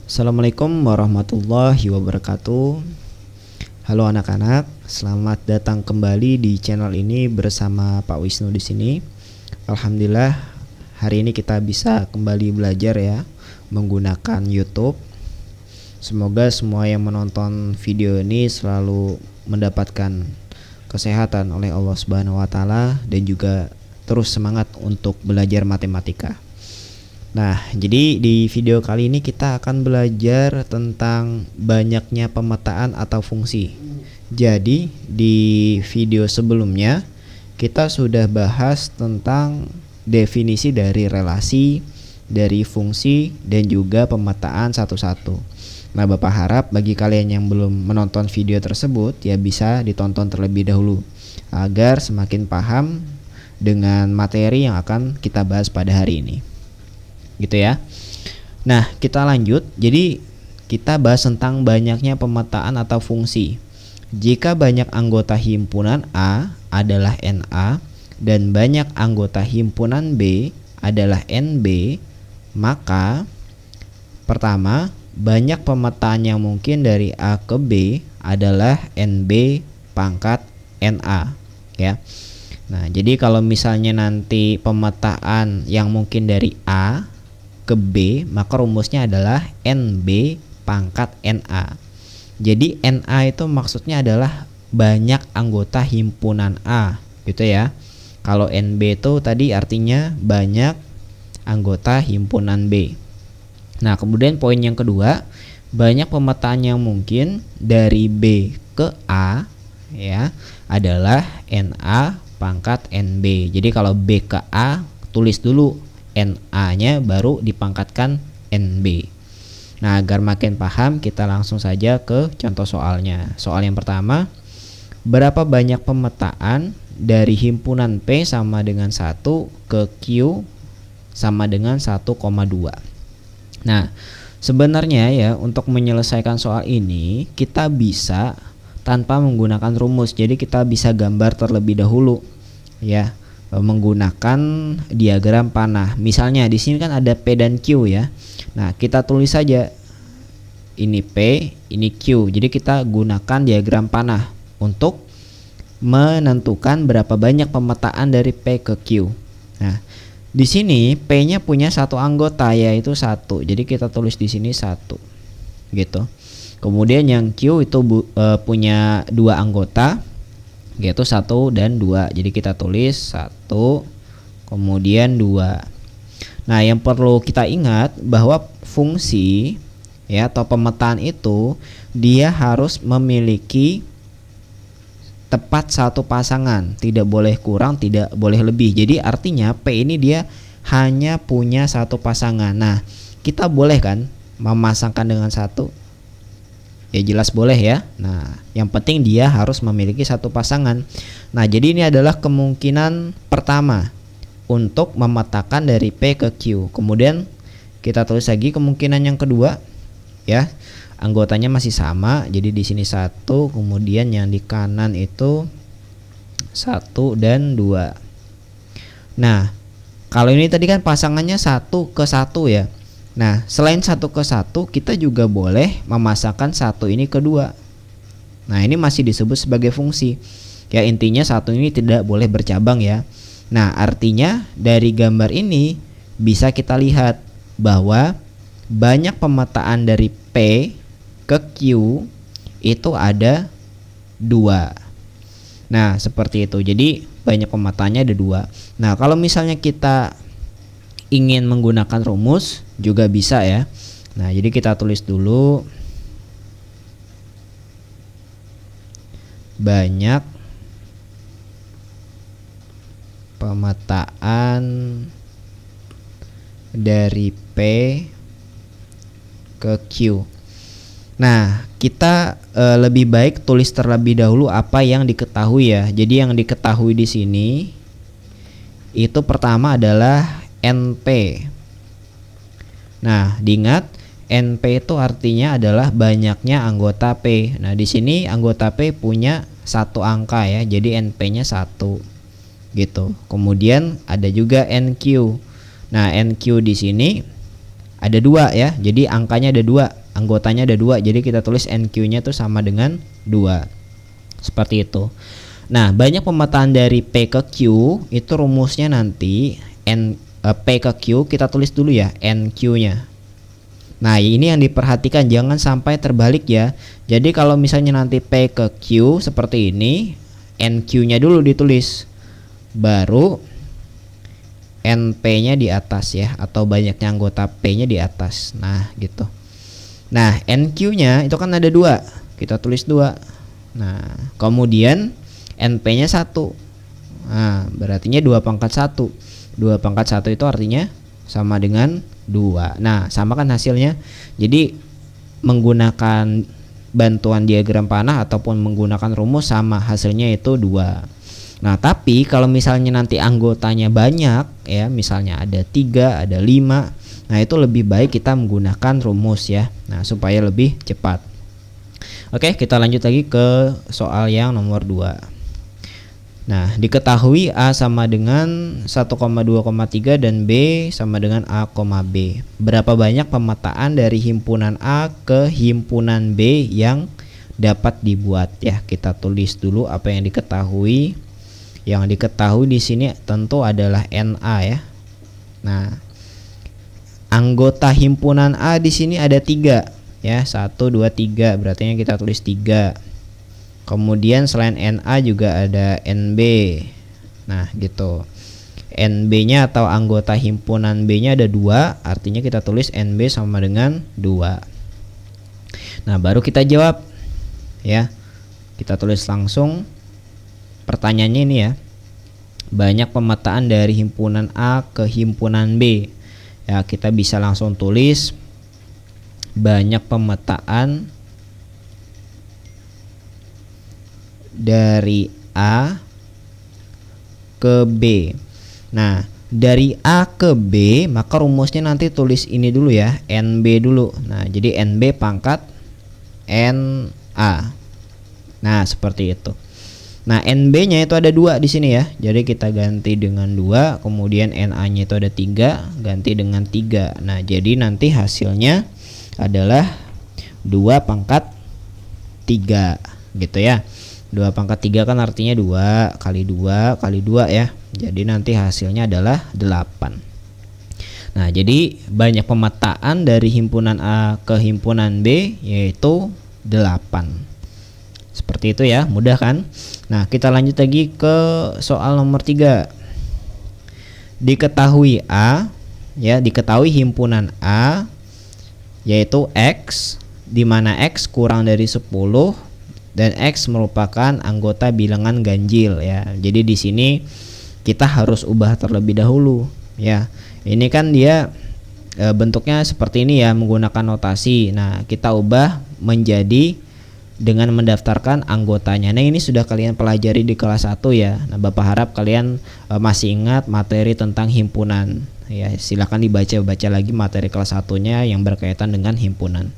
Assalamualaikum warahmatullahi wabarakatuh. Halo anak-anak, selamat datang kembali di channel ini bersama Pak Wisnu di sini. Alhamdulillah, hari ini kita bisa kembali belajar ya menggunakan YouTube. Semoga semua yang menonton video ini selalu mendapatkan kesehatan oleh Allah Subhanahu wa taala dan juga terus semangat untuk belajar matematika. Nah, jadi di video kali ini kita akan belajar tentang banyaknya pemetaan atau fungsi. Jadi, di video sebelumnya kita sudah bahas tentang definisi dari relasi, dari fungsi, dan juga pemetaan satu-satu. Nah, Bapak harap bagi kalian yang belum menonton video tersebut ya bisa ditonton terlebih dahulu agar semakin paham dengan materi yang akan kita bahas pada hari ini. Gitu ya. Nah, kita lanjut. Jadi kita bahas tentang banyaknya pemetaan atau fungsi. Jika banyak anggota himpunan A adalah NA dan banyak anggota himpunan B adalah NB, maka pertama, banyak pemetaan yang mungkin dari A ke B adalah NB pangkat NA ya. Nah, jadi kalau misalnya nanti pemetaan yang mungkin dari A ke B, maka rumusnya adalah NB pangkat NA. Jadi NA itu maksudnya adalah banyak anggota himpunan A, gitu ya. Kalau NB itu tadi artinya banyak anggota himpunan B. Nah, kemudian poin yang kedua, banyak pemetaan yang mungkin dari B ke A ya adalah NA pangkat NB. Jadi kalau B ke A tulis dulu NA-nya baru dipangkatkan NB. Nah, agar makin paham kita langsung saja ke contoh soalnya. Soal yang pertama, berapa banyak pemetaan dari himpunan P sama dengan 1 ke Q sama dengan 1,2. Nah, sebenarnya ya untuk menyelesaikan soal ini kita bisa tanpa menggunakan rumus. Jadi kita bisa gambar terlebih dahulu ya, menggunakan diagram panah. Misalnya di sini kan ada P dan Q ya. Nah, kita tulis saja ini P, ini Q. Jadi kita gunakan diagram panah untuk menentukan berapa banyak pemetaan dari P ke Q. Nah, di sini P-nya punya satu anggota yaitu 1. Jadi kita tulis di sini 1. Gitu. Kemudian yang Q itu punya 2 anggota yaitu 1 dan 2. Jadi kita tulis 1 kemudian 2. Nah, yang perlu kita ingat bahwa fungsi ya atau pemetaan itu dia harus memiliki tepat satu pasangan, tidak boleh kurang, tidak boleh lebih. Jadi artinya P ini dia hanya punya satu pasangan. Nah, kita boleh kan memasangkan dengan 1? Ya jelas boleh ya. Nah, yang penting dia harus memiliki satu pasangan. Nah, jadi ini adalah kemungkinan pertama untuk memetakan dari P ke Q. Kemudian kita tulis lagi kemungkinan yang kedua ya. Anggotanya masih sama. Jadi di sini 1, kemudian yang di kanan itu 1 dan 2. Nah, kalau ini tadi kan pasangannya 1 ke 1 ya. Nah, selain 1 ke 1 kita juga boleh memasangkan 1 ini ke 2. Nah, ini masih disebut sebagai fungsi. Ya, intinya 1 ini tidak boleh bercabang ya. Nah, artinya dari gambar ini bisa kita lihat bahwa banyak pemetaan dari P ke Q itu ada 2. Nah, seperti itu. Jadi banyak pemetaannya ada 2. Nah, kalau misalnya kita ingin menggunakan rumus juga bisa ya. Nah, jadi kita tulis dulu banyak pemetaan dari P ke Q. Nah, kita lebih baik tulis terlebih dahulu apa yang diketahui ya. Jadi yang diketahui di sini itu pertama adalah NP. Nah, diingat NP itu artinya adalah banyaknya anggota P. Nah, di sini anggota P punya satu angka ya. Jadi NP-nya 1. Gitu. Kemudian ada juga NQ. Nah, NQ di sini ada 2 ya. Jadi angkanya ada 2, anggotanya ada 2. Jadi kita tulis NQ-nya tuh sama dengan 2. Seperti itu. Nah, banyak pemetaan dari P ke Q itu rumusnya nanti P ke Q kita tulis dulu ya NQ-nya. Nah, ini yang diperhatikan, jangan sampai terbalik ya. Jadi kalau misalnya nanti P ke Q seperti ini, NQ-nya dulu ditulis, baru NP-nya di atas ya, atau banyaknya anggota P-nya di atas. Nah, gitu. Nah, NQ-nya itu kan ada 2, kita tulis 2. Nah, kemudian NP-nya 1. Nah, berartinya 2 pangkat 1. 2 pangkat 1 itu artinya sama dengan 2. Nah, sama kan hasilnya. Jadi menggunakan bantuan diagram panah ataupun menggunakan rumus sama, hasilnya itu 2. Nah, tapi kalau misalnya nanti anggotanya banyak ya, misalnya ada 3, ada 5, nah itu lebih baik kita menggunakan rumus ya. Nah, supaya lebih cepat. Oke, kita lanjut lagi ke soal yang nomor 2. Nah, diketahui A sama dengan 1,2,3 dan B sama dengan A, B. Berapa banyak pemetaan dari himpunan A ke himpunan B yang dapat dibuat ya? Kita tulis dulu apa yang diketahui. Yang diketahui di sini tentu adalah NA ya. Nah, anggota himpunan A di sini ada 3 ya. 1, 2, 3. Berarti kita tulis 3. Kemudian selain NA juga ada NB. Nah, gitu. NB-nya atau anggota himpunan B-nya ada 2, artinya kita tulis NB sama dengan 2. Nah, baru kita jawab ya. Kita tulis langsung pertanyaannya ini ya. Banyak pemetaan dari himpunan A ke himpunan B. Ya, kita bisa langsung tulis banyak pemetaan dari A ke B. Nah, dari A ke B maka rumusnya nanti tulis ini dulu ya, NB dulu. Nah, jadi NB pangkat NA. Nah, seperti itu. Nah, NB-nya itu ada 2 di sini ya. Jadi kita ganti dengan 2, kemudian NA-nya itu ada 3, ganti dengan 3. Nah, jadi nanti hasilnya adalah 2 pangkat 3 gitu ya. 2 pangkat 3 kan artinya 2 kali 2 kali 2 ya. Jadi nanti hasilnya adalah 8. Nah, jadi banyak pemetaan dari himpunan A ke himpunan B yaitu 8. Seperti itu ya, mudah kan? Nah, kita lanjut lagi ke soal nomor 3. Diketahui A ya, diketahui himpunan A yaitu X, di mana X kurang dari 10 dan X merupakan anggota bilangan ganjil ya. Jadi di sini kita harus ubah terlebih dahulu ya. Ini kan dia bentuknya seperti ini ya, menggunakan notasi. Nah, kita ubah menjadi dengan mendaftarkan anggotanya. Nah, ini sudah kalian pelajari di kelas 1 ya. Nah, Bapak harap kalian masih ingat materi tentang himpunan ya. Silakan dibaca lagi materi kelas 1-nya yang berkaitan dengan himpunan.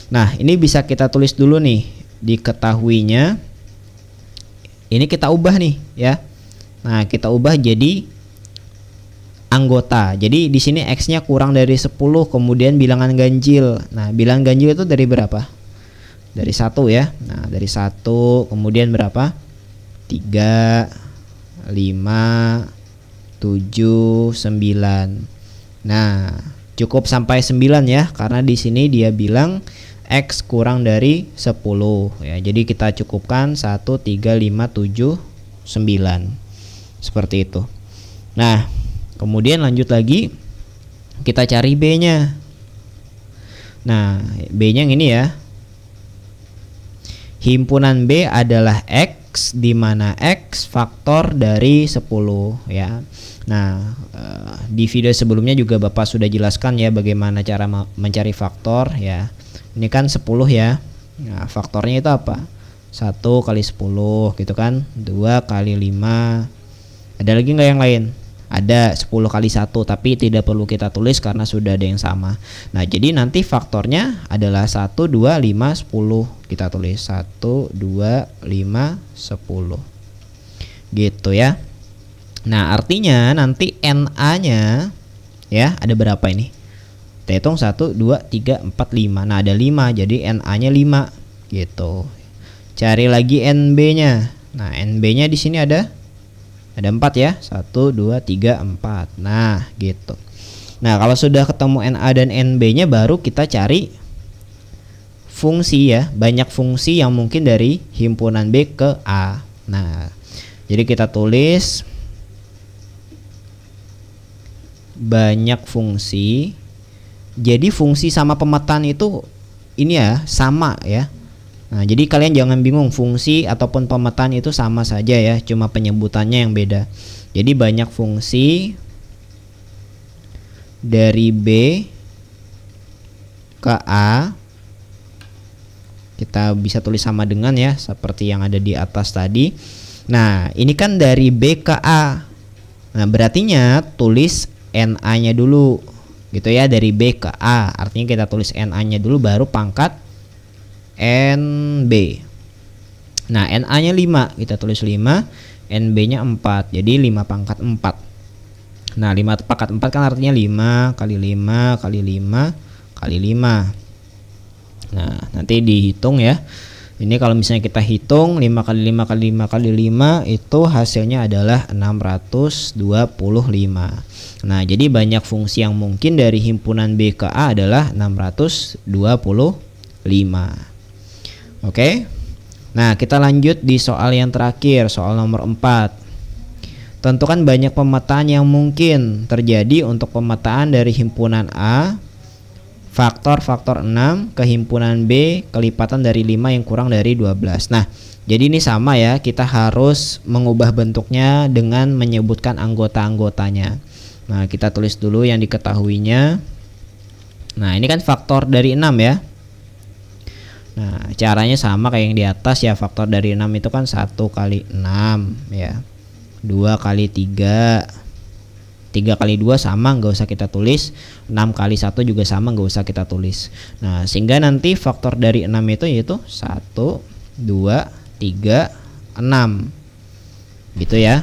Nah, ini bisa kita tulis dulu nih. Diketahuinya ini kita ubah nih ya. Nah, kita ubah jadi anggota. Jadi di sini X-nya kurang dari 10, kemudian bilangan ganjil. Nah, bilangan ganjil itu dari berapa? Dari 1 ya. Nah, dari 1 kemudian berapa? 3, 5, 7, 9. Nah, cukup sampai 9 ya, karena di sini dia bilang X kurang dari 10 ya. Jadi kita cukupkan 1, 3, 5, 7, 9. Seperti itu. Nah, kemudian lanjut lagi kita cari B-nya. Nah, B-nya yang ini ya. Himpunan B adalah X, di mana X faktor dari 10 ya. Nah, di video sebelumnya juga Bapak sudah jelaskan ya bagaimana cara mencari faktor ya. Ini kan 10 ya. Nah, faktornya itu apa? 1 kali 10 gitu kan. 2 kali 5. Ada lagi nggak yang lain? Ada 10 kali 1, tapi tidak perlu kita tulis karena sudah ada yang sama. Nah, jadi nanti faktornya adalah 1, 2, 5, 10. Kita tulis 1, 2, 5, 10. Gitu ya. Nah, artinya nanti NA-nya ya ada berapa ini? Kita hitung 1, 2, 3, 4, 5. Nah, ada 5, jadi NA-nya 5 gitu. Cari lagi NB-nya. Nah, NB-nya di sini ada 4 ya. 1, 2, 3, 4. Nah, gitu. Nah, kalau sudah ketemu NA dan NB-nya baru kita cari fungsi ya. Banyak fungsi yang mungkin dari himpunan B ke A. Nah, jadi kita tulis banyak fungsi. Jadi fungsi sama pemetaan itu ini ya sama ya. Nah, jadi kalian jangan bingung, fungsi ataupun pemetaan itu sama saja ya, cuma penyebutannya yang beda. Jadi banyak fungsi dari B ke A, kita bisa tulis sama dengan ya, seperti yang ada di atas tadi. Nah, ini kan dari B ke A. Nah, berartinya tulis NA-nya dulu gitu ya, dari B ke A. Artinya kita tulis NA-nya dulu baru pangkat NB. Nah, NA-nya 5, kita tulis 5, NB-nya 4. Jadi 5 pangkat 4. Nah, 5 pangkat 4 kan artinya 5 kali 5 kali 5 kali 5. Nah, nanti dihitung ya. Ini kalau misalnya kita hitung 5 kali 5 kali 5 kali 5 itu hasilnya adalah 625. Nah, jadi banyak fungsi yang mungkin dari himpunan B ke A adalah 625. Oke. Nah, kita lanjut di soal yang terakhir, soal nomor 4. Tentukan banyak pemetaan yang mungkin terjadi untuk pemetaan dari himpunan A faktor 6 ke himpunan B kelipatan dari 5 yang kurang dari 12. Nah, jadi ini sama ya, kita harus mengubah bentuknya dengan menyebutkan anggota-anggotanya. Nah, kita tulis dulu yang diketahuinya. Nah, ini kan faktor dari 6 ya. Nah, caranya sama kayak yang di atas ya. Faktor dari 6 itu kan 1 kali 6 ya, 2 kali 3, 3 kali 2 sama, nggak usah kita tulis. 6 kali 1 juga sama, nggak usah kita tulis. Nah, sehingga nanti faktor dari 6 itu yaitu 1, 2, 3, 6 gitu ya.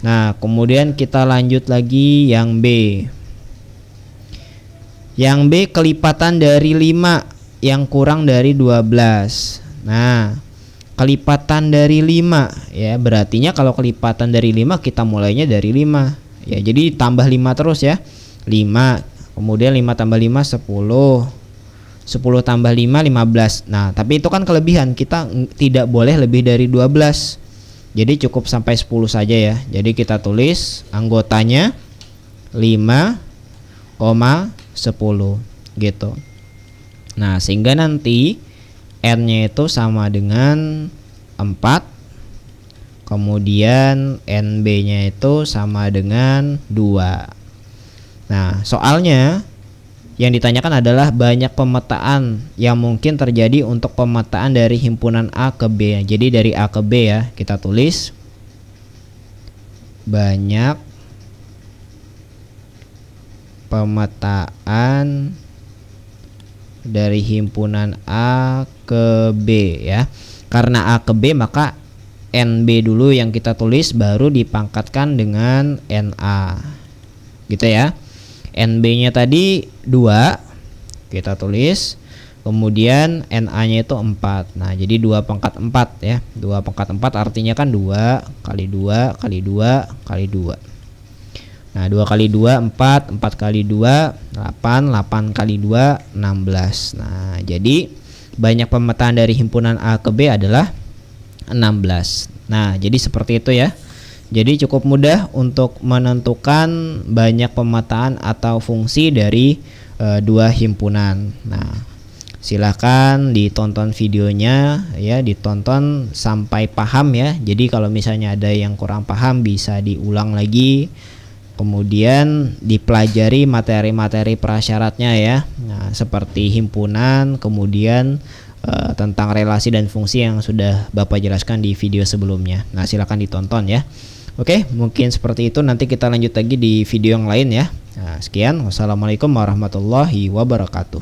Nah, kemudian kita lanjut lagi yang B. Yang B kelipatan dari 5 yang kurang dari 12. Nah, kelipatan dari 5 ya, berartinya kalau kelipatan dari 5 kita mulainya dari 5 ya, jadi tambah 5 terus ya. 5, kemudian 5 tambah 5 10, 10 tambah 5 15. Nah, tapi itu kan kelebihan, kita tidak boleh lebih dari 12. Jadi cukup sampai 10 saja ya. Jadi kita tulis anggotanya 5,10 gitu. Nah, sehingga nanti N-nya itu sama dengan 4. Kemudian NB-nya itu sama dengan 2. Nah, soalnya yang ditanyakan adalah banyak pemetaan yang mungkin terjadi untuk pemetaan dari himpunan A ke B. Jadi dari A ke B ya, kita tulis banyak pemetaan dari himpunan A ke B ya. Karena A ke B maka NB dulu yang kita tulis, baru dipangkatkan dengan NA gitu ya. NB-nya tadi 2 kita tulis, kemudian NA-nya itu 4. Nah, jadi 2 pangkat 4 ya. 2 pangkat 4 artinya kan 2 kali 2 kali 2 kali 2. Nah, 2 kali 2 4, 4 kali 2 8, 8 kali 2 16. Nah, jadi banyak pemetaan dari himpunan A ke B adalah 16. Nah, jadi seperti itu ya. Jadi cukup mudah untuk menentukan banyak pemetaan atau fungsi dari dua himpunan. Nah, silakan ditonton videonya ya, ditonton sampai paham ya. Jadi kalau misalnya ada yang kurang paham bisa diulang lagi. Kemudian dipelajari materi-materi prasyaratnya ya. Nah, seperti himpunan, kemudian tentang relasi dan fungsi yang sudah Bapak jelaskan di video sebelumnya. Nah, silakan ditonton ya. Oke, mungkin seperti itu. Nanti kita lanjut lagi di video yang lain ya. Nah, sekian. Wassalamualaikum warahmatullahi wabarakatuh.